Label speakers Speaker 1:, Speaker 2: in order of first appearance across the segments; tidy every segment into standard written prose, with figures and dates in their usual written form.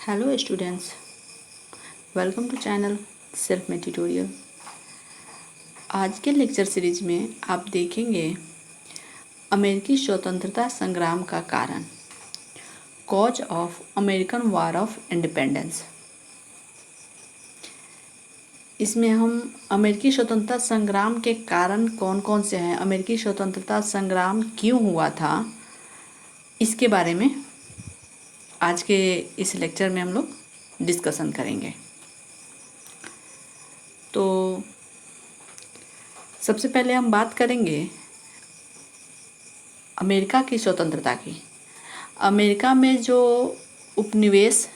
Speaker 1: Hello students, welcome to channel self made tutorial. आज के lecture series में आप देखेंगे अमेरिकी स्वतंत्रता संग्राम का कारण, cause of American war of independence. इसमें हम अमेरिकी स्वतंत्रता संग्राम के कारण कौन कौन से हैं, अमेरिकी स्वतंत्रता संग्राम क्यों हुआ था, इसके बारे में आज के इस लेक्चर में हम लोग डिस्कशन करेंगे। तो सबसे पहले हम बात करेंगे अमेरिका की स्वतंत्रता की। अमेरिका में जो उपनिवेश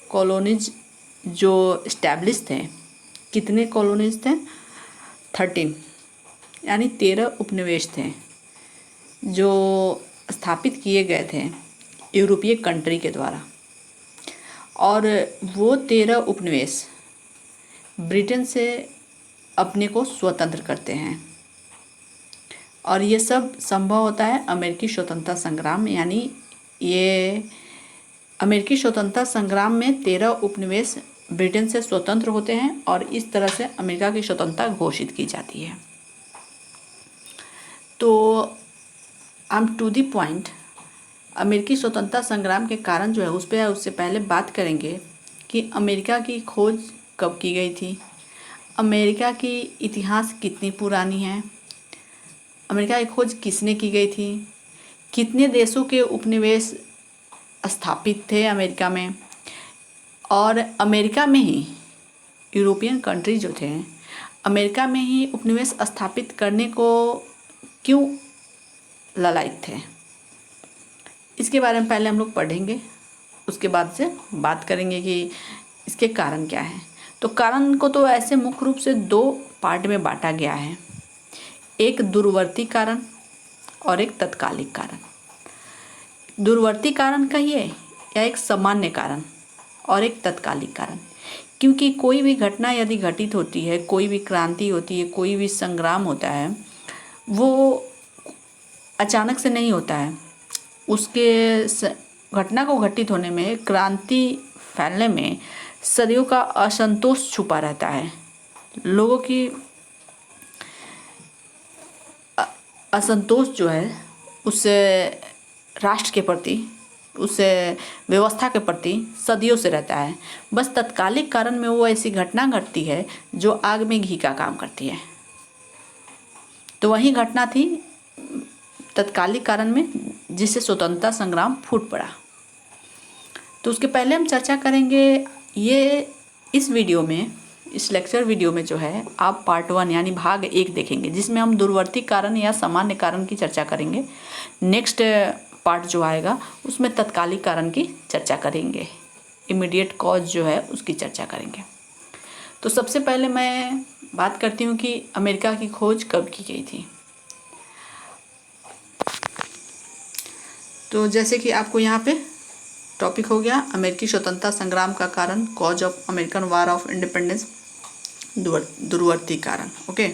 Speaker 1: कॉलोनीज जो इस्टेब्लिश थे, कितने कॉलोनीज थे? 13, यानी 13 उपनिवेश थे जो स्थापित किए गए थे यूरोपीय कंट्री के द्वारा। और वो 13 उपनिवेश ब्रिटेन से अपने को स्वतंत्र करते हैं, और ये सब संभव होता है अमेरिकी स्वतंत्रता संग्राम। यानी ये अमेरिकी स्वतंत्रता संग्राम में 13 उपनिवेश ब्रिटेन से स्वतंत्र होते हैं और इस तरह से अमेरिका की स्वतंत्रता घोषित की जाती है। तो हम टू द पॉइंट अमेरिकी स्वतंत्रता संग्राम के कारण जो है उस पर उससे पहले बात करेंगे कि अमेरिका की खोज कब की गई थी, अमेरिका की इतिहास कितनी पुरानी है, अमेरिका की खोज किसने की गई थी, कितने देशों के उपनिवेश स्थापित थे अमेरिका में, और अमेरिका में ही यूरोपियन कंट्री जो थे अमेरिका में ही उपनिवेश स्थापित करने को क्यों ललायत थे, इसके बारे में पहले हम लोग पढ़ेंगे। उसके बाद से बात करेंगे कि इसके कारण क्या है। तो कारण को तो ऐसे मुख्य रूप से 2 पार्ट में बांटा गया है, एक दूरवर्ती कारण और एक तत्कालिक कारण। दूरवर्ती कारण कहिए या एक सामान्य कारण और एक तत्कालिक कारण, क्योंकि कोई भी घटना यदि घटित होती है, कोई भी क्रांति होती है, कोई भी संग्राम होता है, वो अचानक से नहीं होता है। उसके घटना को घटित होने में, क्रांति फैलने में सदियों का असंतोष छुपा रहता है। लोगों की असंतोष जो है उससे राष्ट्र के प्रति, उससे व्यवस्था के प्रति सदियों से रहता है। बस तत्कालिक कारण में वो ऐसी घटना घटती है जो आग में घी का काम करती है। तो वही घटना थी तत्कालिक कारण में जिससे स्वतंत्रता संग्राम फूट पड़ा। तो उसके पहले हम चर्चा करेंगे ये इस वीडियो में, इस लेक्चर वीडियो में जो है आप पार्ट 1 यानी भाग 1 देखेंगे, जिसमें हम दूरवर्ती कारण या सामान्य कारण की चर्चा करेंगे। नेक्स्ट पार्ट जो आएगा उसमें तत्कालिक कारण की चर्चा करेंगे, इमीडिएट कॉज जो है उसकी चर्चा करेंगे। तो सबसे पहले मैं बात करती हूँ कि अमेरिका की खोज कब की गई थी। तो जैसे कि आपको यहाँ पे टॉपिक हो गया अमेरिकी स्वतंत्रता संग्राम का कारण, cause of American war of independence, दूरवर्ती कारण। ओके,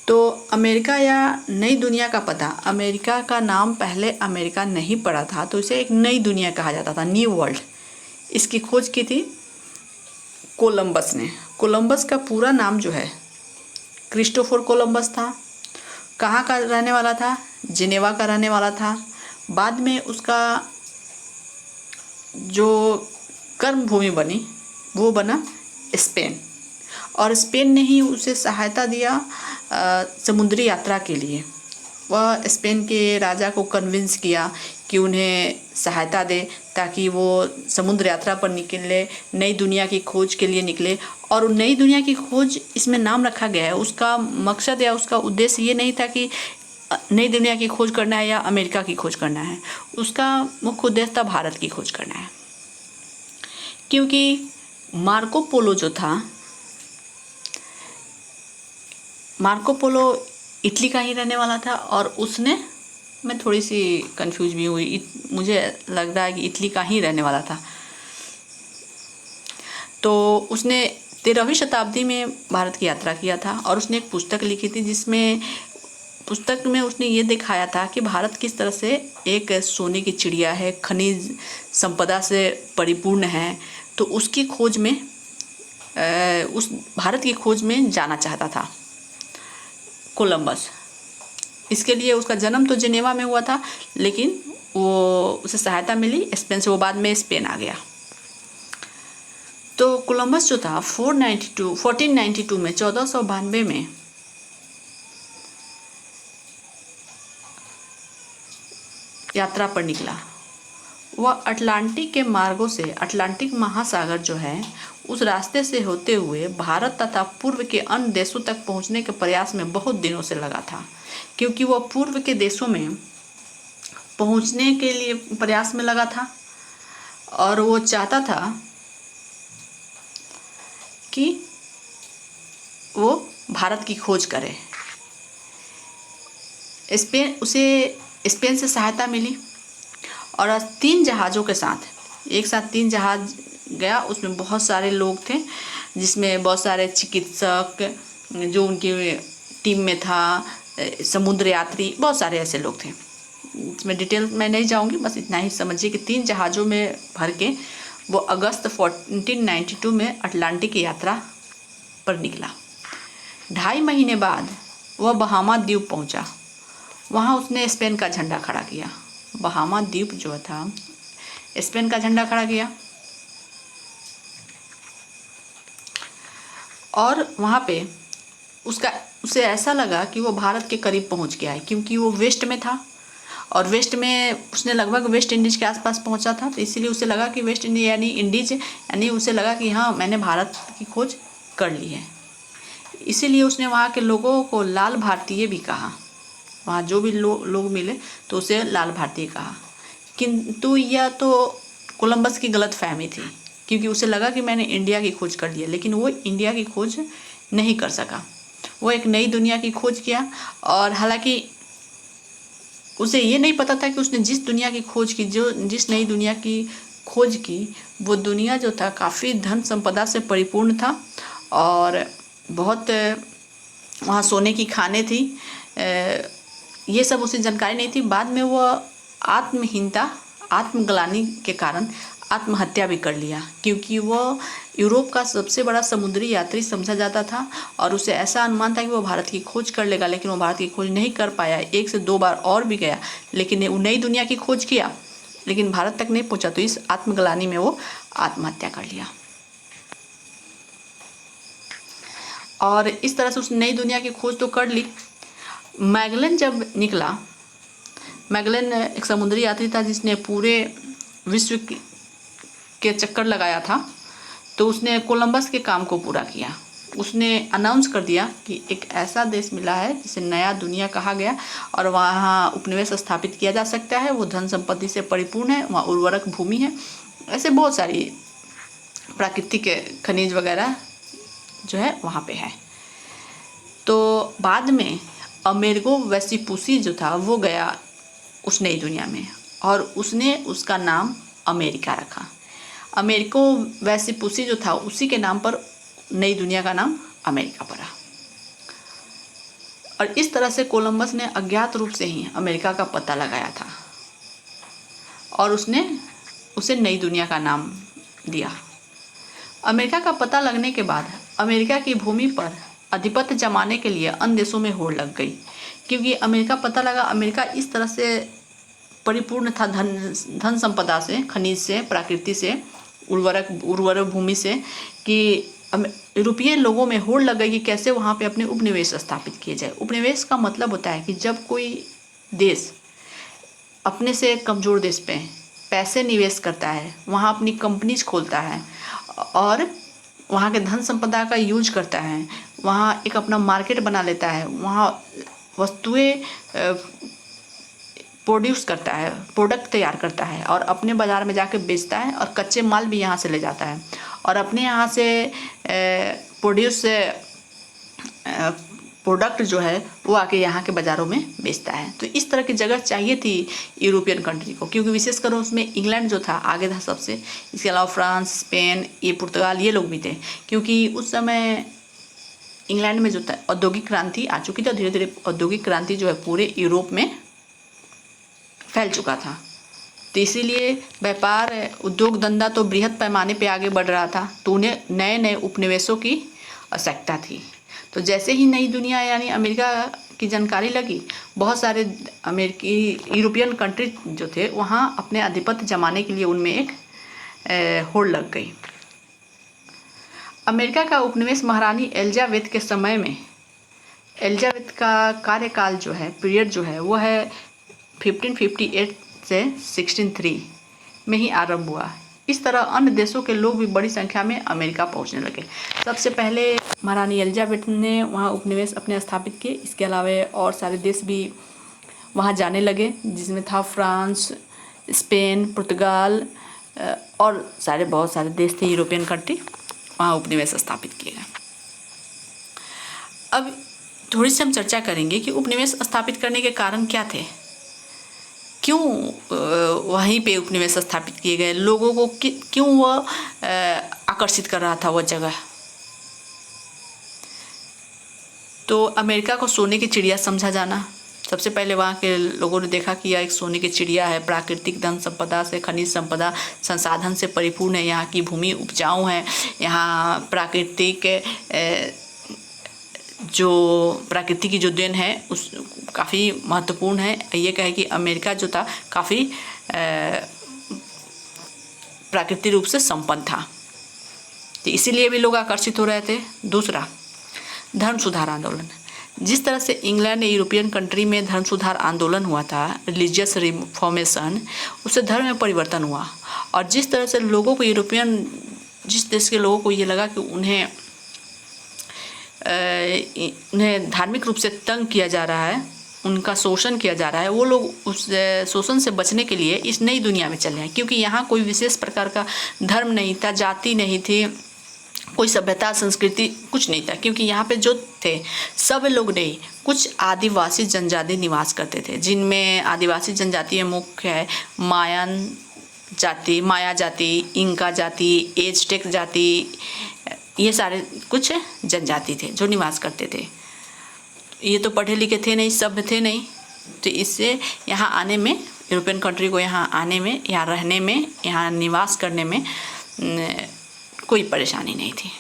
Speaker 1: तो अमेरिका या नई दुनिया का पता, अमेरिका का नाम पहले अमेरिका नहीं पड़ा था, तो इसे एक नई दुनिया कहा जाता था, न्यू वर्ल्ड। इसकी खोज की थी कोलंबस ने। कोलंबस का पूरा नाम जो है क्रिस्टोफर कोलंबस था। कहाँ का रहने वाला था? जिनेवा का रहने वाला था। बाद में उसका जो कर्म भूमि बनी वो बना स्पेन, और स्पेन ने ही उसे सहायता दिया समुद्री यात्रा के लिए। वह स्पेन के राजा को कन्विंस किया कि उन्हें सहायता दे ताकि वो समुद्र यात्रा पर निकले, नई दुनिया की खोज के लिए निकले। और नई दुनिया की खोज इसमें नाम रखा गया है, उसका मकसद या उसका उद्देश्य ये नहीं था कि नई दुनिया की खोज करना है या अमेरिका की खोज करना है, उसका मुख्य उद्देश्य था भारत की खोज करना है। क्योंकि मार्को पोलो जो था, मार्को पोलो इटली का ही रहने वाला था, और उसने, मैं थोड़ी सी कंफ्यूज भी हुई, मुझे लग रहा है कि इटली का ही रहने वाला था। तो उसने 13वीं शताब्दी में भारत की यात्रा किया था, और उसने एक पुस्तक लिखी थी जिसमें पुस्तक में उसने ये दिखाया था कि भारत किस तरह से एक सोने की चिड़िया है, खनिज संपदा से परिपूर्ण है। तो उसकी खोज में उस भारत की खोज में जाना चाहता था कोलंबस। इसके लिए उसका जन्म तो जिनेवा में हुआ था, लेकिन वो उसे सहायता मिली स्पेन से। वो बाद में स्पेन आ गया। तो कोलंबस जो था 1492 में 1492 में यात्रा पर निकला। वह अटलांटिक के मार्गों से, अटलांटिक महासागर जो है उस रास्ते से होते हुए भारत तथा पूर्व के अन्य देशों तक पहुंचने के प्रयास में बहुत दिनों से लगा था, क्योंकि वह पूर्व के देशों में पहुंचने के लिए प्रयास में लगा था और वो चाहता था कि वो भारत की खोज करे। स्पेन से सहायता मिली और 3 जहाज़ों के साथ एक साथ 3 जहाज़ गया। उसमें बहुत सारे लोग थे, जिसमें बहुत सारे चिकित्सक जो उनकी टीम में था, समुद्र यात्री, बहुत सारे ऐसे लोग थे। इसमें डिटेल मैं नहीं जाऊंगी, बस इतना ही समझिए कि 3 जहाज़ों में भर के वो अगस्त 1492 में अटलांटिक की यात्रा पर निकला। 2.5 महीने बाद वह बहामा द्वीप पहुंचा। वहाँ उसने स्पेन का झंडा खड़ा किया। बहामा द्वीप जो था स्पेन का झंडा खड़ा किया और वहाँ पे उसे ऐसा लगा कि वो भारत के करीब पहुँच गया है, क्योंकि वो वेस्ट में था और वेस्ट में उसने लगभग वेस्ट इंडीज़ के आसपास पहुँचा था। तो इसीलिए उसे लगा कि वेस्ट इंडीज यानी इंडीज, यानी उसे लगा कि हाँ, मैंने भारत की खोज कर ली है। इसीलिए उसने वहाँ के लोगों को लाल भारतीय भी कहा। वहाँ जो भी लोग मिले तो उसे लाल भारतीय कहा। किंतु यह तो कोलंबस की गलत फहमी थी, क्योंकि उसे लगा कि मैंने इंडिया की खोज कर ली है, लेकिन वो इंडिया की खोज नहीं कर सका। वो एक नई दुनिया की खोज किया और हालांकि उसे ये नहीं पता था कि उसने जिस दुनिया की खोज की, जिस नई दुनिया की खोज की, वो दुनिया जो था काफ़ी धन संपदा से परिपूर्ण था और बहुत वहाँ सोने की खानें थी। ये सब उसे जानकारी नहीं थी। बाद में वह आत्महीनता, आत्मग्लानि के कारण आत्महत्या भी कर लिया, क्योंकि वह यूरोप का सबसे बड़ा समुद्री यात्री समझा जाता था और उसे ऐसा अनुमान था कि वो भारत की खोज कर लेगा, लेकिन वो भारत की खोज नहीं कर पाया। 1 से 2 बार और भी गया, लेकिन वो नई दुनिया की खोज किया, लेकिन भारत तक नहीं पहुंचा। तो इस आत्मग्लानि में वो आत्महत्या कर लिया और इस तरह से उसने नई दुनिया की खोज तो कर ली। मैगलन जब निकला, मैगलन एक समुद्री यात्री था जिसने पूरे विश्व के चक्कर लगाया था। तो उसने कोलंबस के काम को पूरा किया। उसने अनाउंस कर दिया कि एक ऐसा देश मिला है जिसे नया दुनिया कहा गया और वहाँ उपनिवेश स्थापित किया जा सकता है। वो धन संपत्ति से परिपूर्ण है, वहाँ उर्वरक भूमि है, ऐसे बहुत सारी प्राकृतिक खनिज वगैरह जो है वहाँ पे है। तो बाद में अमेरिगो वेस्पुसी जो था वो गया उस नई दुनिया में और उसने उसका नाम अमेरिका रखा। अमेरिको वेस्पुसी जो था उसी के नाम पर नई दुनिया का नाम अमेरिका पड़ा। और इस तरह से कोलंबस ने अज्ञात रूप से ही अमेरिका का पता लगाया था और उसने उसे नई दुनिया का नाम दिया। अमेरिका का पता लगने के बाद अमेरिका की भूमि पर आधिपत्य जमाने के लिए अन्य देशों में होड़ लग गई, क्योंकि अमेरिका पता लगा अमेरिका इस तरह से परिपूर्ण था धन संपदा से, खनिज से, प्रकृति से, उर्वरक भूमि से, कि यूरोपीय लोगों में होड़ लग गई कि कैसे वहाँ पे अपने उपनिवेश स्थापित किए जाए। उपनिवेश का मतलब होता है कि जब कोई देश अपने से कमज़ोर देश पे पैसे निवेश करता है, वहाँ अपनी कंपनीज खोलता है और वहाँ के धन संपदा का यूज करता है, वहाँ एक अपना मार्केट बना लेता है, वहाँ वस्तुएं प्रोड्यूस करता है, प्रोडक्ट तैयार करता है और अपने बाज़ार में जाके बेचता है और कच्चे माल भी यहाँ से ले जाता है और अपने यहाँ से प्रोड्यूस प्रोडक्ट जो है वो आके यहाँ के बाज़ारों में बेचता है। तो इस तरह की जगह चाहिए थी यूरोपियन कंट्री को, क्योंकि विशेषकर उसमें इंग्लैंड जो था आगे था सबसे। इसके अलावा फ्रांस, स्पेन, ये पुर्तगाल, ये लोग भी थे, क्योंकि उस समय इंग्लैंड में जो था औद्योगिक क्रांति आ चुकी थी, धीरे धीरे औद्योगिक क्रांति जो है पूरे यूरोप में फैल चुका था। तो इसीलिए व्यापार उद्योग धंधा तो बृहद पैमाने पे आगे बढ़ रहा था, तो उन्हें नए नए उपनिवेशों की आवश्यकता थी। तो जैसे ही नई दुनिया यानी अमेरिका की जानकारी लगी, बहुत सारे अमेरिकी यूरोपियन कंट्री जो थे वहाँ अपने आधिपत्य जमाने के लिए उनमें एक होड़ लग गई। अमेरिका का उपनिवेश महारानी एलिजाबेथ के समय में, एलिजाबेथ का कार्यकाल जो है, पीरियड जो है, वो है 1558 से 1603 में ही आरंभ हुआ। इस तरह अन्य देशों के लोग भी बड़ी संख्या में अमेरिका पहुंचने लगे। सबसे पहले महारानी एलिजाबेथ ने वहाँ उपनिवेश अपने स्थापित किए। इसके अलावा और सारे देश भी वहाँ जाने लगे, जिसमें था फ्रांस, स्पेन, पुर्तगाल और बहुत सारे देश थे, यूरोपियन कंट्री, वहाँ उपनिवेश स्थापित किए गए। अब थोड़ी सी हम चर्चा करेंगे कि उपनिवेश स्थापित करने के कारण क्या थे, क्यों वहीं पे उपनिवेश स्थापित किए गए, लोगों को क्यों वह आकर्षित कर रहा था वह जगह। तो अमेरिका को सोने की चिड़िया समझा जाना। सबसे पहले वहाँ के लोगों ने देखा कि यह एक सोने की चिड़िया है, प्राकृतिक धन संपदा से, खनिज संपदा संसाधन से परिपूर्ण है, यहाँ की भूमि उपजाऊ है, यहाँ प्राकृतिक की जो देन है उस काफ़ी महत्वपूर्ण है। ये कहे कि अमेरिका जो था काफ़ी प्राकृतिक रूप से संपन्न था, तो इसीलिए भी लोग आकर्षित हो रहे थे। दूसरा, धर्म सुधार आंदोलन। जिस तरह से इंग्लैंड यूरोपियन कंट्री में धर्म सुधार आंदोलन हुआ था, रिलीजियस रिफॉर्मेशन, उससे धर्म में परिवर्तन हुआ। और जिस तरह से लोगों को जिस देश के लोगों को ये लगा कि उन्हें धार्मिक रूप से तंग किया जा रहा है, उनका शोषण किया जा रहा है, वो लोग उस शोषण से बचने के लिए इस नई दुनिया में चले हैं। क्योंकि यहाँ कोई विशेष प्रकार का धर्म नहीं था, जाति नहीं थी, कोई सभ्यता संस्कृति कुछ नहीं था। क्योंकि यहाँ पे जो थे सब लोग नहीं, कुछ आदिवासी जनजाति निवास करते थे, जिनमें आदिवासी जनजाति मुख्य है माया जाति, इंका जाति, एज़टेक जाति, ये सारे कुछ जनजाति थे जो निवास करते थे। ये तो पढ़े लिखे थे नहीं, सभ्य थे नहीं, तो इससे यहाँ आने में, यूरोपियन कंट्री को यहाँ आने में, यहाँ रहने में, यहाँ निवास करने में कोई परेशानी नहीं थी।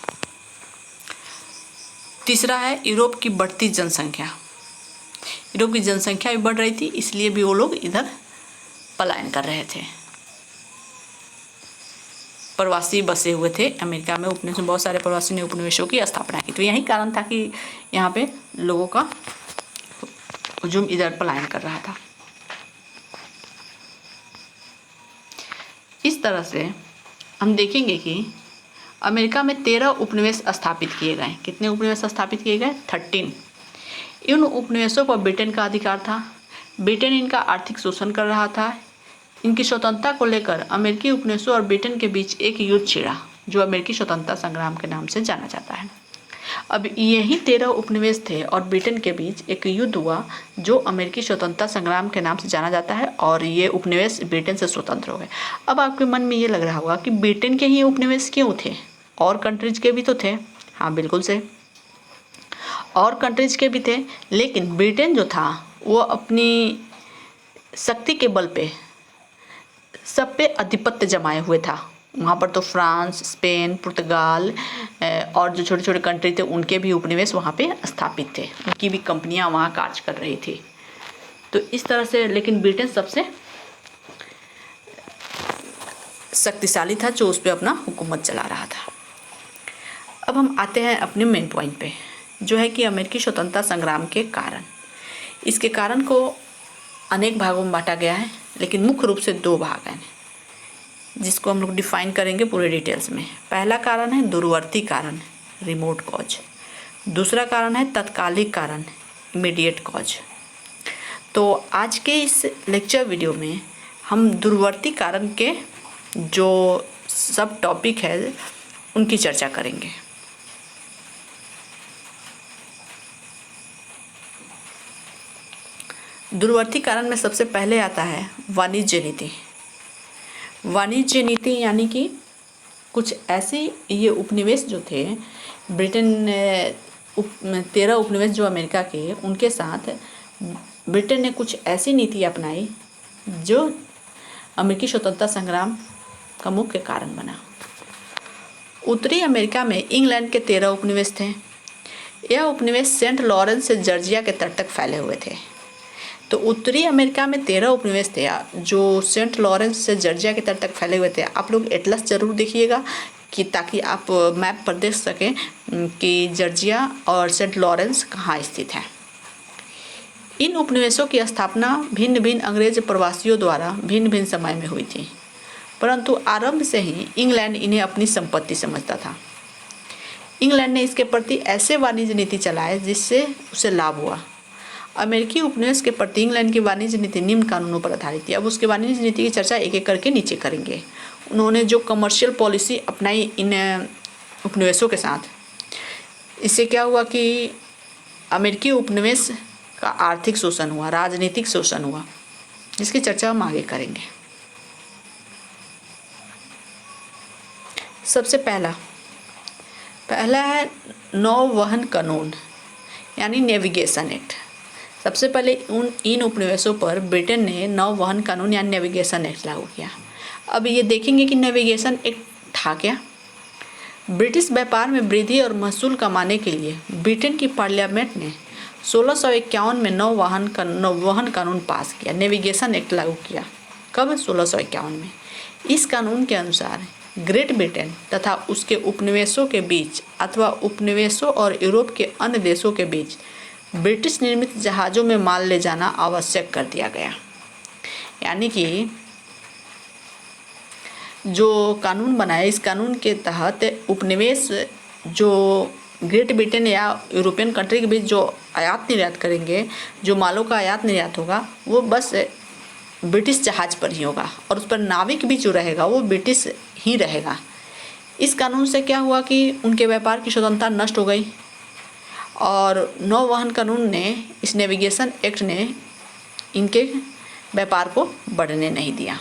Speaker 1: तीसरा है यूरोप की बढ़ती जनसंख्या। यूरोप की जनसंख्या भी बढ़ रही थी, इसलिए भी वो लोग इधर पलायन कर रहे थे। प्रवासी बसे हुए थे अमेरिका में, उपनिवेश में बहुत सारे प्रवासी ने उपनिवेशों की स्थापना की। तो यही कारण था कि यहाँ पे लोगों का हुजूम इधर पलायन कर रहा था। इस तरह से हम देखेंगे कि अमेरिका में 13 उपनिवेश स्थापित किए गए। कितने उपनिवेश स्थापित किए गए? 13। इन उपनिवेशों पर ब्रिटेन का अधिकार था। ब्रिटेन इनका आर्थिक शोषण कर रहा था। इनकी स्वतंत्रता को लेकर अमेरिकी उपनिवेशों और ब्रिटेन के बीच एक युद्ध छिड़ा, जो अमेरिकी स्वतंत्रता संग्राम के नाम से जाना जाता है। अब यही 13 उपनिवेश थे और ब्रिटेन के बीच एक युद्ध हुआ, जो अमेरिकी स्वतंत्रता संग्राम के नाम से जाना जाता है, और ये उपनिवेश ब्रिटेन से स्वतंत्र हो गए। अब आपके मन में ये लग रहा होगा कि ब्रिटेन के ही उपनिवेश क्यों थे, और कंट्रीज के भी तो थे। हाँ, बिल्कुल से, और कंट्रीज के भी थे, लेकिन ब्रिटेन जो था वो अपनी शक्ति के बल पे सब पे आधिपत्य जमाए हुए था। वहाँ पर तो फ्रांस, स्पेन, पुर्तगाल और जो छोटे छोटे कंट्री थे उनके भी उपनिवेश वहाँ पे स्थापित थे, उनकी भी कंपनियाँ वहाँ कार्य कर रही थी। तो इस तरह से, लेकिन ब्रिटेन सबसे शक्तिशाली था, जो उस पर अपना हुकूमत चला रहा था। अब हम आते हैं अपने मेन पॉइंट पे, जो है कि अमेरिकी स्वतंत्रता संग्राम के कारण। इसके कारण को अनेक भागों में बांटा गया है, लेकिन मुख्य रूप से 2 भाग हैं, जिसको हम लोग डिफाइन करेंगे पूरे डिटेल्स में। पहला कारण है दूरवर्ती कारण, रिमोट कॉज। दूसरा कारण है तत्कालिक कारण, इमीडिएट कॉज। तो आज के इस लेक्चर वीडियो में हम दूरवर्ती कारण के जो सब टॉपिक है उनकी चर्चा करेंगे। दूरवर्ती कारण में सबसे पहले आता है वाणिज्य नीति। वाणिज्य नीति यानी कि कुछ ऐसे ये उपनिवेश जो थे ब्रिटेन 13 उपनिवेश जो अमेरिका के, उनके साथ ब्रिटेन ने कुछ ऐसी नीति अपनाई जो अमेरिकी स्वतंत्रता संग्राम का मुख्य कारण बना। उत्तरी अमेरिका में इंग्लैंड के 13 उपनिवेश थे। यह उपनिवेश सेंट लॉरेंस से जॉर्जिया के तट तक फैले हुए थे। तो उत्तरी अमेरिका में 13 उपनिवेश थे जो सेंट लॉरेंस से जॉर्जिया के तट तक फैले हुए थे। आप लोग एटलस जरूर देखिएगा कि ताकि आप मैप पर देख सकें कि जॉर्जिया और सेंट लॉरेंस कहाँ स्थित है। इन उपनिवेशों की स्थापना भिन्न भिन्न अंग्रेज प्रवासियों द्वारा भिन्न भिन्न समय में हुई थी, परंतु आरंभ से ही इंग्लैंड इन्हें अपनी संपत्ति समझता था। इंग्लैंड ने इसके प्रति ऐसे वाणिज्य नीति चलाए जिससे उसे लाभ हुआ। अमेरिकी उपनिवेश के प्रति इंग्लैंड की वाणिज्य नीति निम्न कानूनों पर आधारित थी। अब उसके वाणिज्य नीति की चर्चा एक एक करके नीचे करेंगे। उन्होंने जो कमर्शियल पॉलिसी अपनाई इन उपनिवेशों के साथ, इससे क्या हुआ कि अमेरिकी उपनिवेश का आर्थिक शोषण हुआ, राजनीतिक शोषण हुआ, जिसकी चर्चा हम आगे करेंगे। सबसे पहला है नौवहन कानून यानी नेविगेशन एक्ट। सबसे पहले इन उपनिवेशों पर ब्रिटेन ने नौवहन कानून यानी नेविगेशन एक्ट लागू किया। अब ये देखेंगे कि नेविगेशन एक्ट था क्या। ब्रिटिश व्यापार में वृद्धि और महसूल कमाने के लिए ब्रिटेन की पार्लियामेंट ने 1651 में नौवहन कानून पास किया, नेविगेशन एक्ट लागू किया। कब? 1651 में। इस कानून के अनुसार ग्रेट ब्रिटेन तथा उसके उपनिवेशों के बीच अथवा उपनिवेशों और यूरोप के अन्य देशों के बीच ब्रिटिश निर्मित जहाज़ों में माल ले जाना आवश्यक कर दिया गया। यानी कि जो कानून बनाया, इस कानून के तहत उपनिवेश जो ग्रेट ब्रिटेन या यूरोपियन कंट्री के बीच जो आयात निर्यात करेंगे, जो मालों का आयात निर्यात होगा, वो बस ब्रिटिश जहाज़ पर ही होगा और उस पर नाविक भी जो रहेगा वो ब्रिटिश ही रहेगा। इस कानून से क्या हुआ कि उनके व्यापार की स्वतंत्रता नष्ट हो गई और नौवहन कानून ने, इस नेविगेशन एक्ट ने इनके व्यापार को बढ़ने नहीं दिया।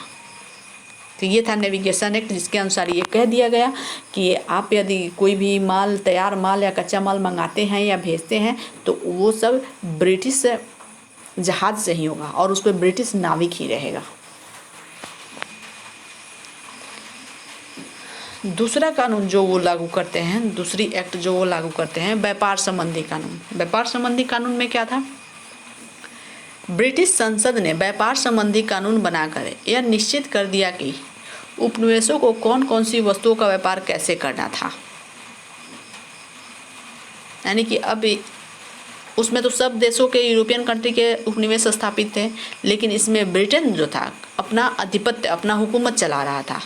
Speaker 1: तो ये था नेविगेशन एक्ट, जिसके अनुसार ये कह दिया गया कि आप यदि कोई भी माल, तैयार माल या कच्चा माल मंगाते हैं या भेजते हैं तो वो सब ब्रिटिश जहाज से ही होगा और उस पर ब्रिटिश नाविक ही रहेगा। दूसरा कानून जो वो लागू करते हैं, दूसरी एक्ट जो वो लागू करते हैं, व्यापार संबंधी कानून। व्यापार संबंधी कानून में क्या था? ब्रिटिश संसद ने व्यापार संबंधी कानून बनाकर यह निश्चित कर दिया कि उपनिवेशों को कौन कौन सी वस्तुओं का व्यापार कैसे करना था। यानी कि अब उसमें तो सब देशों के, यूरोपियन कंट्री के उपनिवेश स्थापित थे, लेकिन इसमें ब्रिटेन जो था अपना आधिपत्य, अपना हुकूमत चला रहा था।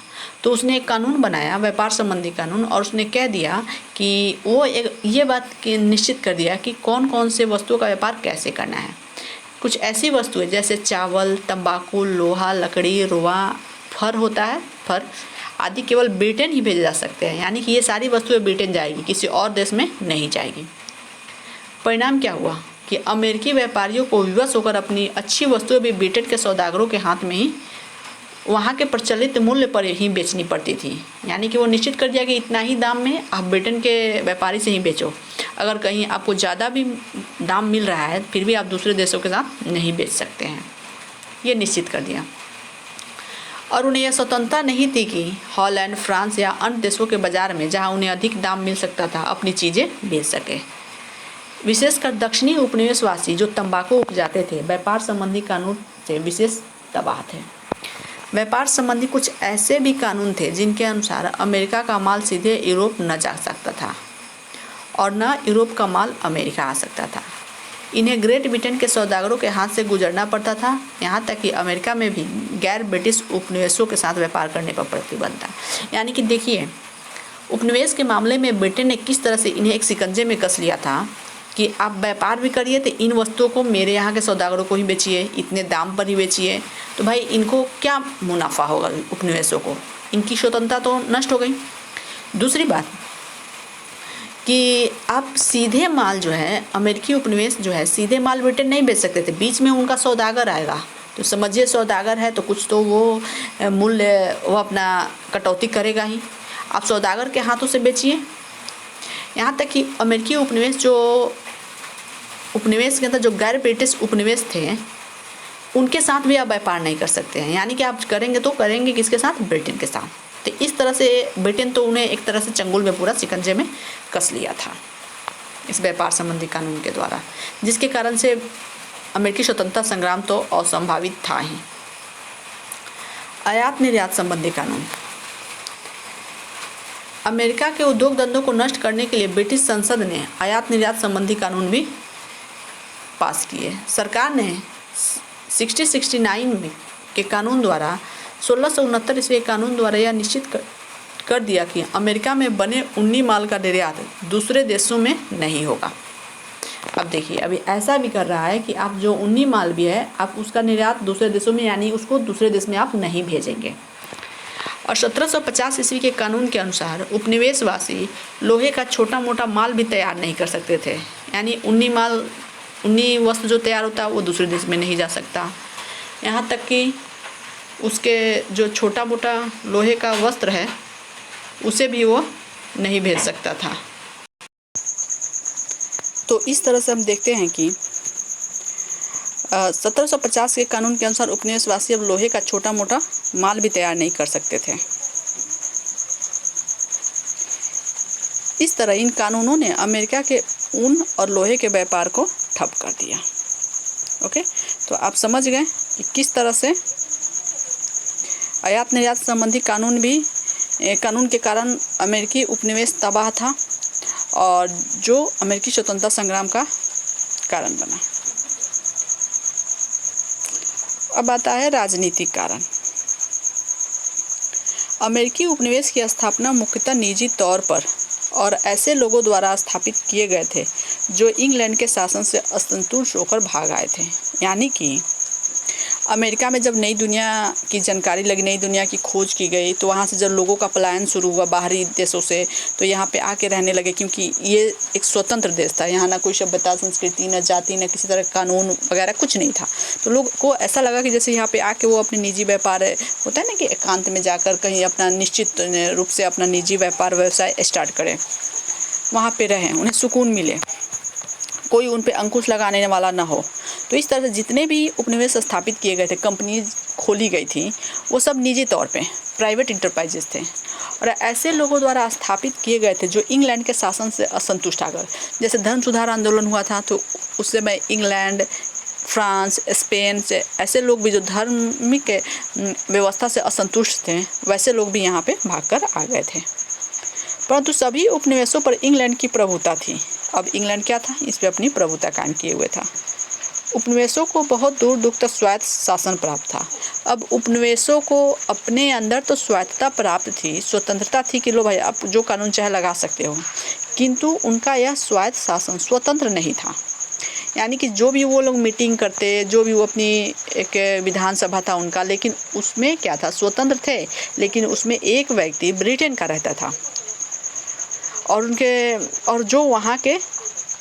Speaker 1: तो उसने एक कानून बनाया, व्यापार संबंधी कानून, और उसने कह दिया कि वो ये बात निश्चित कर दिया कि कौन कौन से वस्तुओं का व्यापार कैसे करना है। कुछ ऐसी वस्तुएं जैसे चावल, तंबाकू, लोहा, लकड़ी, रुआ, फर होता है, फर आदि केवल ब्रिटेन ही भेजे जा सकते हैं। यानी कि ये सारी वस्तुएं ब्रिटेन जाएगी, किसी और देश में नहीं जाएगी। परिणाम क्या हुआ कि अमेरिकी व्यापारियों को विवश होकर अपनी अच्छी वस्तुएं भी ब्रिटेन के सौदागरों के हाथ में ही वहाँ के प्रचलित मूल्य पर ही बेचनी पड़ती थी। यानी कि वो निश्चित कर दिया कि इतना ही दाम में आप ब्रिटेन के व्यापारी से ही बेचो। अगर कहीं आपको ज़्यादा भी दाम मिल रहा है फिर भी आप दूसरे देशों के साथ नहीं बेच सकते हैं, ये निश्चित कर दिया। और उन्हें यह स्वतंत्रता नहीं थी कि हॉलैंड, फ्रांस या अन्य देशों के बाज़ार में जहाँ उन्हें अधिक दाम मिल सकता था अपनी चीज़ें बेच सके। विशेषकर दक्षिणी उपनिवेशवासी जो तंबाकू उपजाते थे, व्यापार संबंधी कानून से विशेष तबाह थे। व्यापार संबंधी कुछ ऐसे भी कानून थे जिनके अनुसार अमेरिका का माल सीधे यूरोप न जा सकता था और न यूरोप का माल अमेरिका आ सकता था। इन्हें ग्रेट ब्रिटेन के सौदागरों के हाथ से गुजरना पड़ता था। यहाँ तक कि अमेरिका में भी गैर ब्रिटिश उपनिवेशों के साथ व्यापार करने पर प्रतिबंध था। यानी कि देखिए, उपनिवेश के मामले में ब्रिटेन ने किस तरह से इन्हें एक शिकंजे में कस लिया था कि आप व्यापार भी करिए तो इन वस्तुओं को मेरे यहाँ के सौदागरों को ही बेचिए, इतने दाम पर ही बेचिए। तो भाई इनको क्या मुनाफा होगा? उपनिवेशों को इनकी स्वतंत्रता तो नष्ट हो गई। दूसरी बात कि आप सीधे माल जो है, अमेरिकी उपनिवेश जो है सीधे माल ब्रिटेन नहीं बेच सकते थे, बीच में उनका सौदागर आएगा। तो समझिए सौदागर है तो कुछ तो वो मूल्य वो अपना कटौती करेगा ही। आप सौदागर के हाथों से बेचिए यहाँ तक कि अमेरिकी उपनिवेश के अंदर जो गैर ब्रिटिश उपनिवेश थे उनके साथ भी आप व्यापार नहीं कर सकते हैं। यानी कि आप करेंगे तो करेंगे किसके साथ? ब्रिटेन के साथ। तो इस तरह से ब्रिटेन तो उन्हें एक तरह से चंगुल में पूरा शिकंजे में कस लिया था इस व्यापार संबंधी कानून के द्वारा, जिसके कारण से अमेरिकी स्वतंत्रता संग्राम तो असंभावित था ही। आयात निर्यात संबंधी कानून। अमेरिका के उद्योग धंधों को नष्ट करने के लिए ब्रिटिश संसद ने आयात निर्यात संबंधी कानून भी पास किए। सरकार ने 1669 के कानून द्वारा 1669 ईस्वी के कानून द्वारा यह निश्चित कर दिया कि अमेरिका में बने उन्नी माल का निर्यात दूसरे देशों में नहीं होगा। अब देखिए, अभी ऐसा भी कर रहा है कि आप जो उन्नी माल भी है आप उसका निर्यात दूसरे देशों में, यानी उसको दूसरे देश में आप नहीं भेजेंगे। और 1750 ईस्वी के कानून के अनुसार उपनिवेशवासी लोहे का छोटा मोटा माल भी तैयार नहीं कर सकते थे। यानी उन्नी वस्त्र जो तैयार होता है वो दूसरे देश में नहीं जा सकता। यहाँ तक कि उसके जो छोटा मोटा लोहे का वस्त्र है उसे भी वो नहीं भेज सकता था। तो इस तरह से हम देखते हैं कि 1750 के कानून के अनुसार उपनिवेशवासी अब लोहे का छोटा मोटा माल भी तैयार नहीं कर सकते थे। इस तरह इन कानूनों ने अमेरिका के ऊन और लोहे के व्यापार को ठप कर दिया। ओके, तो आप समझ गए कि किस तरह से आयात निर्यात संबंधी कानून के कारण अमेरिकी उपनिवेश तबाह था और जो अमेरिकी स्वतंत्रता संग्राम का कारण बना। अब आता है राजनीतिक कारण। अमेरिकी उपनिवेश की स्थापना मुख्यतः निजी तौर पर और ऐसे लोगों द्वारा स्थापित किए गए थे जो इंग्लैंड के शासन से असंतुष्ट होकर भाग आए थे। यानी कि अमेरिका में जब नई दुनिया की जानकारी लगी, नई दुनिया की खोज की गई, तो वहाँ से जब लोगों का पलायन शुरू हुआ बाहरी देशों से, तो यहाँ पे आके रहने लगे, क्योंकि ये एक स्वतंत्र देश था। यहाँ ना कोई सभ्यता, संस्कृति, न जाति, न किसी तरह का कानून वगैरह कुछ नहीं था। तो लोग को ऐसा लगा कि जैसे यहाँ पे आके वो अपने निजी व्यापार होता है ना कि एकांत में जाकर कहीं अपना निश्चित रूप से अपना निजी व्यापार व्यवसाय स्टार्ट करें, वहाँ पे रहें, उन्हें सुकून मिले, कोई उन पे अंकुश लगाने वाला ना हो। तो इस तरह से जितने भी उपनिवेश स्थापित किए गए थे, कंपनीज खोली गई थी, वो सब निजी तौर पे प्राइवेट इंटरप्राइजेस थे और ऐसे लोगों द्वारा स्थापित किए गए थे जो इंग्लैंड के शासन से असंतुष्ट आकर। जैसे धर्म सुधार आंदोलन हुआ था तो उस समय इंग्लैंड, फ्रांस, स्पेन से ऐसे लोग भी जो धार्मिक व्यवस्था से असंतुष्ट थे, वैसे लोग भी यहाँ पे भागकर आ गए थे। परंतु सभी उपनिवेशों पर इंग्लैंड की प्रभुता थी। अब इंग्लैंड क्या था? इस पर अपनी प्रभुता कायम किए हुए था। उपनिवेशों को बहुत दूर दूर तक स्वायत्त शासन प्राप्त था। अब उपनिवेशों को अपने अंदर तो स्वायत्तता प्राप्त थी, स्वतंत्रता थी कि लो भाई आप जो कानून चाहे लगा सकते हो, किंतु उनका यह स्वायत्त शासन स्वतंत्र नहीं था। यानी कि जो भी वो लोग मीटिंग करते, जो भी वो अपनी एक विधानसभा था उनका, लेकिन उसमें क्या था? स्वतंत्र थे, लेकिन उसमें एक व्यक्ति ब्रिटेन का रहता था और जो वहाँ के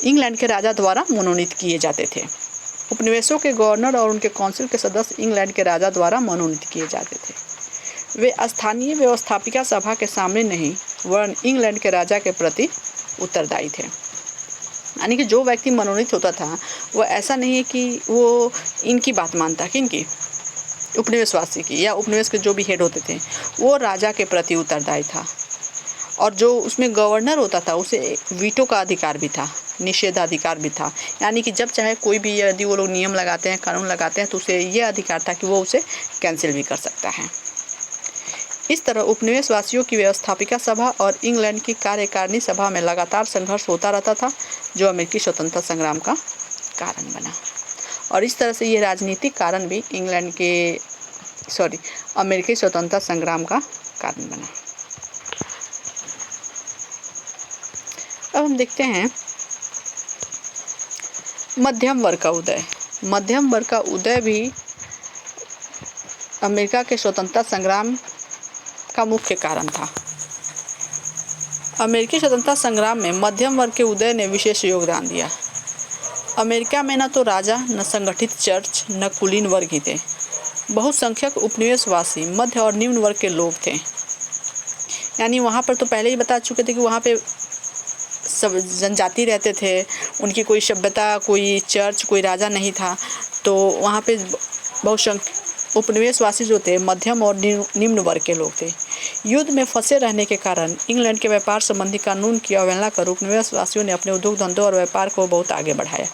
Speaker 1: इंग्लैंड के राजा द्वारा मनोनीत किए जाते थे। उपनिवेशों के गवर्नर और उनके काउंसिल के सदस्य इंग्लैंड के राजा द्वारा मनोनीत किए जाते थे। वे स्थानीय व्यवस्थापिका सभा के सामने नहीं, वरन इंग्लैंड के राजा के प्रति उत्तरदायी थे। यानी कि जो व्यक्ति मनोनीत होता था वह ऐसा नहीं है कि वो इनकी बात मानता, किनकी? उपनिवेशवासी की, या उपनिवेश के जो भी हेड होते थे, वो राजा के प्रति उत्तरदायी था। और जो उसमें गवर्नर होता था उसे वीटो का अधिकार भी था, निषेधाधिकार भी था। यानी कि जब चाहे कोई भी, यदि वो लोग नियम लगाते हैं, कानून लगाते हैं, तो उसे ये अधिकार था कि वो उसे कैंसिल भी कर सकता है। इस तरह उपनिवेशवासियों की व्यवस्थापिका सभा और इंग्लैंड की कार्यकारिणी सभा में लगातार संघर्ष होता रहता था, जो अमेरिकी स्वतंत्रता संग्राम का कारण बना। और इस तरह से ये राजनीतिक कारण भी अमेरिकी स्वतंत्रता संग्राम का कारण बना। अब हम देखते हैं मध्यम वर्ग का उदय। मध्यम वर्ग का उदय भी अमेरिका के स्वतंत्रता संग्राम का मुख्य कारण था। अमेरिकी स्वतंत्रता संग्राम में मध्यम वर्ग के उदय ने विशेष योगदान दिया। अमेरिका में न तो राजा, न संगठित चर्च, न कुलीन वर्ग ही थे। बहुसंख्यक उपनिवेशवासी मध्य और निम्न वर्ग के लोग थे। यानी वहाँ पर तो पहले ही बता चुके थे कि वहाँ पे सब जनजाति रहते थे, उनकी कोई सभ्यता, कोई चर्च, कोई राजा नहीं था। तो वहाँ पे उपनिवेशवासी जो थे मध्यम और निम्न वर्ग के लोग थे। युद्ध में फंसे रहने के कारण इंग्लैंड के व्यापार संबंधी कानून की अवहेलना कर उपनिवेशवासियों ने अपने उद्योग धंधों और व्यापार को बहुत आगे बढ़ाया।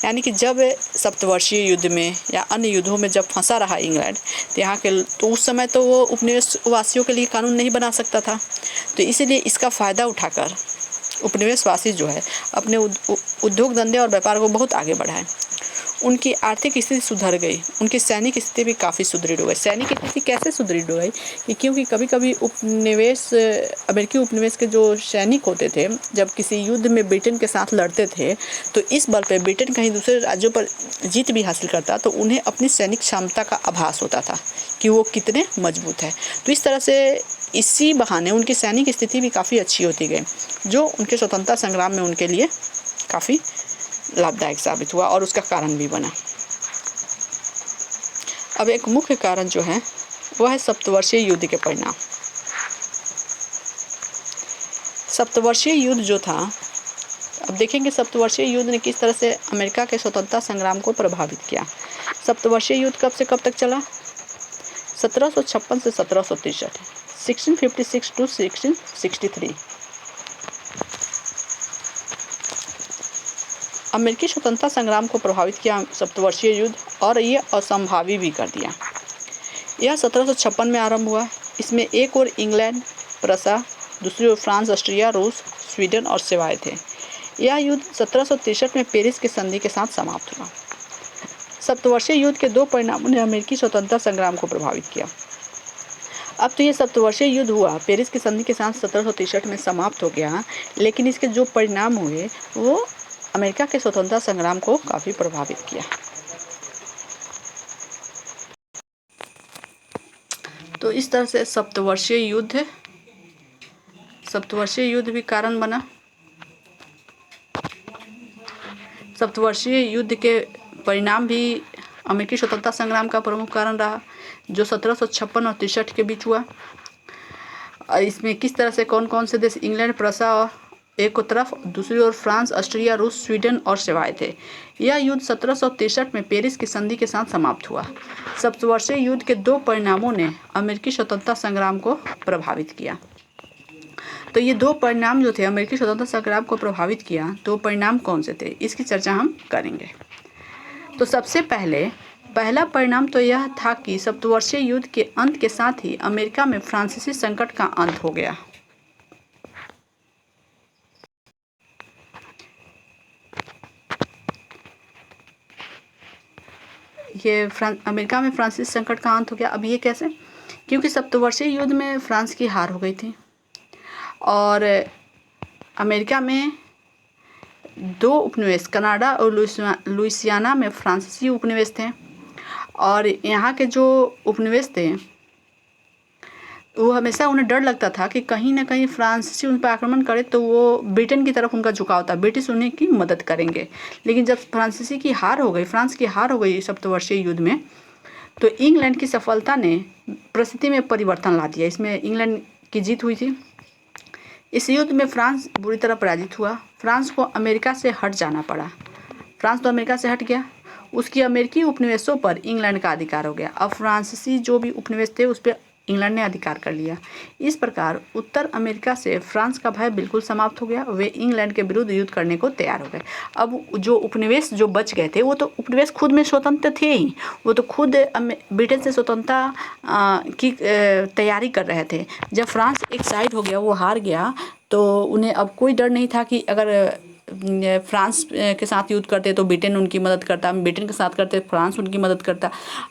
Speaker 1: यानी कि जब सप्तवर्षीय युद्ध में या अन्य युद्धों में जब फंसा रहा इंग्लैंड, तो यहाँ के तो उस समय तो वो उपनिवेशवासियों के लिए कानून नहीं बना सकता था। तो इसीलिए इसका फ़ायदा उठाकर उपनिवेशवासी जो है अपने उद्योग धंधे और व्यापार को बहुत आगे बढ़ाए। उनकी आर्थिक स्थिति सुधर गई, उनकी सैनिक स्थिति भी काफ़ी सुदृढ़ हो गई। सैनिक स्थिति कैसे सुदृढ़ हो गई कि क्योंकि कभी कभी अमेरिकी उपनिवेश के जो सैनिक होते थे, जब किसी युद्ध में ब्रिटेन के साथ लड़ते थे, तो इस बल पे ब्रिटेन कहीं दूसरे राज्यों पर जीत भी हासिल करता तो उन्हें अपनी सैनिक क्षमता का आभास होता था कि वो कितने मजबूत है। तो इस तरह से इसी बहाने उनकी सैनिक स्थिति भी काफ़ी अच्छी होती गई, जो उनके स्वतंत्रता संग्राम में उनके लिए काफ़ी लाभदायक साबित हुआ और उसका कारण भी बना। अब एक मुख्य कारण जो है वह है सप्तवर्षीय युद्ध के परिणाम। सप्तवर्षीय युद्ध जो था, अब देखेंगे सप्तवर्षीय युद्ध ने किस तरह से अमेरिका के स्वतंत्रता संग्राम को प्रभावित किया। सप्तवर्षीय युद्ध कब से कब तक चला? 1756 से 1763, 1656 टू 1663। अमेरिकी स्वतंत्रता संग्राम को प्रभावित किया सप्तवर्षीय युद्ध और ये असंभावी भी कर दिया। यह 1756 में आरंभ हुआ। इसमें एक ओर इंग्लैंड, प्रसा, दूसरी ओर फ्रांस, ऑस्ट्रिया, रूस, स्वीडन और सेवाएं थे। यह युद्ध 1763 में पेरिस की संधि के साथ समाप्त हुआ। सप्तवर्षीय युद्ध के दो परिणामों ने अमेरिकी स्वतंत्रता संग्राम को प्रभावित किया। अब तो ये सप्तवर्षीय युद्ध हुआ, पेरिस की संधि के साथ 1763 में समाप्त हो गया, लेकिन इसके जो परिणाम हुए वो अमेरिका के स्वतंत्रता संग्राम को काफ़ी प्रभावित किया। तो इस तरह से सप्तवर्षीय युद्ध भी कारण बना। सप्तवर्षीय युद्ध के परिणाम भी अमेरिकी स्वतंत्रता संग्राम का प्रमुख कारण रहा, जो 1756 और 63 के बीच हुआ। इसमें किस तरह से कौन कौन से देश, इंग्लैंड, प्रसा और एक तरफ, दूसरी ओर फ्रांस, ऑस्ट्रिया, रूस, स्वीडन और सेवाएं थे। यह युद्ध 1763 में पेरिस की संधि के साथ समाप्त हुआ। सप्तवर्षीय युद्ध के दो परिणामों ने अमेरिकी स्वतंत्रता संग्राम को प्रभावित किया। तो ये दो परिणाम जो थे अमेरिकी स्वतंत्रता संग्राम को प्रभावित किया, दो परिणाम कौन से थे, इसकी चर्चा हम करेंगे। तो सबसे पहला परिणाम तो यह था कि सप्तवर्षीय युद्ध के अंत के साथ ही अमेरिका में फ्रांसीसी संकट का अंत हो गया। अमेरिका में फ्रांसीसी संकट का अंत हो गया। अब ये कैसे? क्योंकि सप्तवर्षीय युद्ध में फ्रांस की हार हो गई थी और अमेरिका में दो उपनिवेश, कनाडा और लुइसियाना में फ्रांसीसी उपनिवेश थे और यहाँ के जो उपनिवेश थे वो हमेशा उन्हें डर लगता था कि कहीं ना कहीं फ्रांसीसी उन पर आक्रमण करे तो वो ब्रिटेन की तरफ उनका झुकाव था, ब्रिटिश उन्हें की मदद करेंगे। लेकिन जब फ्रांस की हार हो गई सप्तवर्षीय युद्ध में, तो इंग्लैंड की सफलता ने परिस्थिति में परिवर्तन ला दिया। इसमें इंग्लैंड की जीत हुई थी। इस युद्ध में फ्रांस बुरी तरह पराजित हुआ। फ्रांस को अमेरिका से हट जाना पड़ा। फ्रांस तो अमेरिका से हट गया, उसकी अमेरिकी उपनिवेशों पर इंग्लैंड का अधिकार हो गया। अब फ्रांसीसी जो भी उपनिवेश थे उस पर इंग्लैंड ने अधिकार कर लिया। इस प्रकार उत्तर अमेरिका से फ्रांस का भय बिल्कुल समाप्त हो गया। वे इंग्लैंड के विरुद्ध युद्ध करने को तैयार हो गए। अब जो उपनिवेश जो बच गए थे वो तो उपनिवेश खुद में स्वतंत्र थे ही, वो तो खुद ब्रिटेन से स्वतंत्रता की तैयारी कर रहे थे। जब फ्रांस एक साइड हो गया, वो हार गया, तो उन्हें अब कोई डर नहीं था कि अगर फ्रांस के साथ युद्ध करते तो ब्रिटेन उनकी मदद करता, ब्रिटेन के साथ करते फ्रांस उनकी मदद करता।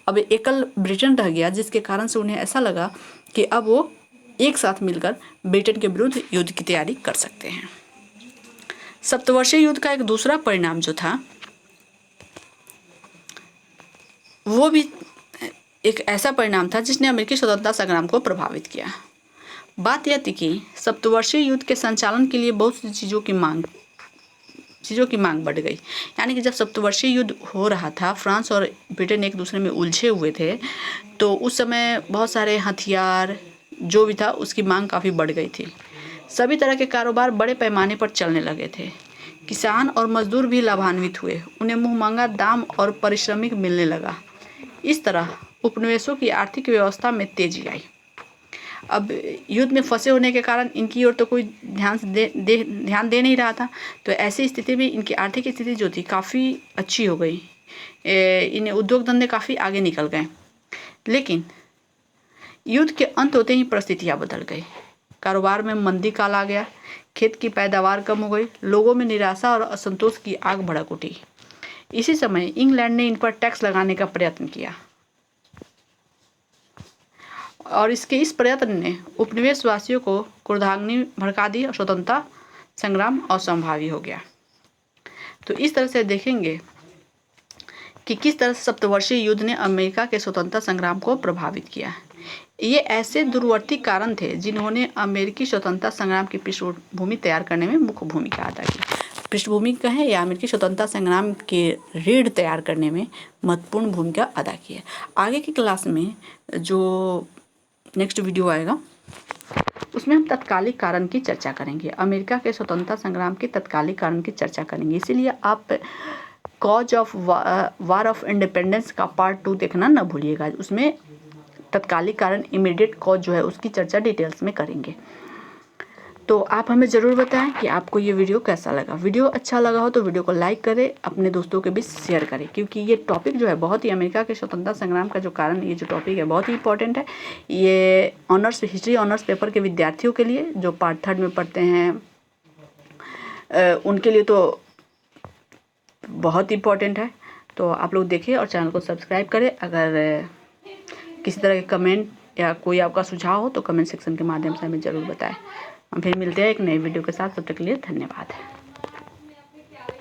Speaker 1: अब एकल ब्रिटेन रह गया, जिसके कारण से उन्हें ऐसा लगा कि अब वो एक साथ मिलकर ब्रिटेन के विरुद्ध युद्ध की तैयारी कर सकते हैं। सप्तवर्षीय युद्ध का एक दूसरा परिणाम जो था वो भी एक ऐसा परिणाम था जिसने अमेरिकी स्वतंत्रता संग्राम को प्रभावित किया। बात यह थी कि सप्तवर्षीय युद्ध के संचालन के लिए बहुत सी चीज़ों की मांग बढ़ गई। यानी कि जब सप्तवर्षीय युद्ध हो रहा था, फ्रांस और ब्रिटेन एक दूसरे में उलझे हुए थे, तो उस समय बहुत सारे हथियार जो भी था उसकी मांग काफ़ी बढ़ गई थी। सभी तरह के कारोबार बड़े पैमाने पर चलने लगे थे। किसान और मजदूर भी लाभान्वित हुए, उन्हें मुँहमांगा दाम और पारिश्रमिक मिलने लगा। इस तरह उपनिवेशों की आर्थिक व्यवस्था में तेजी आई। अब युद्ध में फंसे होने के कारण इनकी ओर तो कोई ध्यान दे नहीं रहा था, तो ऐसी स्थिति में इनकी आर्थिक स्थिति जो थी काफ़ी अच्छी हो गई। इन्हें उद्योग धंधे काफ़ी आगे निकल गए। लेकिन युद्ध के अंत होते ही परिस्थितियाँ बदल गई। कारोबार में मंदी काल आ गया, खेत की पैदावार कम हो गई, लोगों में निराशा और असंतोष की आग भड़क उठी। इसी समय इंग्लैंड ने इन पर टैक्स लगाने का प्रयत्न किया और इस प्रयत्न ने उपनिवेशवासियों को क्रोधाग्नि भड़का दी और स्वतंत्रता संग्राम असंभावी हो गया। तो इस तरह से देखेंगे कि किस तरह से सप्तवर्षीय युद्ध ने अमेरिका के स्वतंत्रता संग्राम को प्रभावित किया। ये ऐसे दूरवर्ती कारण थे जिन्होंने अमेरिकी स्वतंत्रता संग्राम की पृष्ठभूमि तैयार करने में मुख्य भूमिका अदा की। पृष्ठभूमि कहें या अमेरिकी स्वतंत्रता संग्राम के रीढ़ तैयार करने में महत्वपूर्ण भूमिका अदा की है। आगे की क्लास में जो नेक्स्ट वीडियो आएगा उसमें हम तत्कालिक कारण की चर्चा करेंगे। अमेरिका के स्वतंत्रता संग्राम के तत्कालिक कारण की चर्चा करेंगे। इसीलिए आप cause of war of independence का पार्ट 2 देखना न भूलिएगा। उसमें तत्कालिक कारण इमीडिएट कॉज जो है उसकी चर्चा डिटेल्स में करेंगे। तो आप हमें ज़रूर बताएं कि आपको ये वीडियो कैसा लगा। वीडियो अच्छा लगा हो तो वीडियो को लाइक करें, अपने दोस्तों के बीच शेयर करें, क्योंकि ये टॉपिक जो है बहुत ही अमेरिका के स्वतंत्रता संग्राम का जो कारण, ये जो टॉपिक है बहुत ही इंपॉर्टेंट है। ये ऑनर्स हिस्ट्री ऑनर्स पेपर के विद्यार्थियों के लिए जो पार्ट 3 में पढ़ते हैं उनके लिए तो बहुत इंपॉर्टेंट है। तो आप लोग देखिए और चैनल को सब्सक्राइब करें। अगर किसी तरह के कमेंट या कोई आपका सुझाव हो तो कमेंट सेक्शन के माध्यम से हमें ज़रूर बताएं। हम फिर मिलते हैं एक नई वीडियो के साथ। तब तक के लिए धन्यवाद।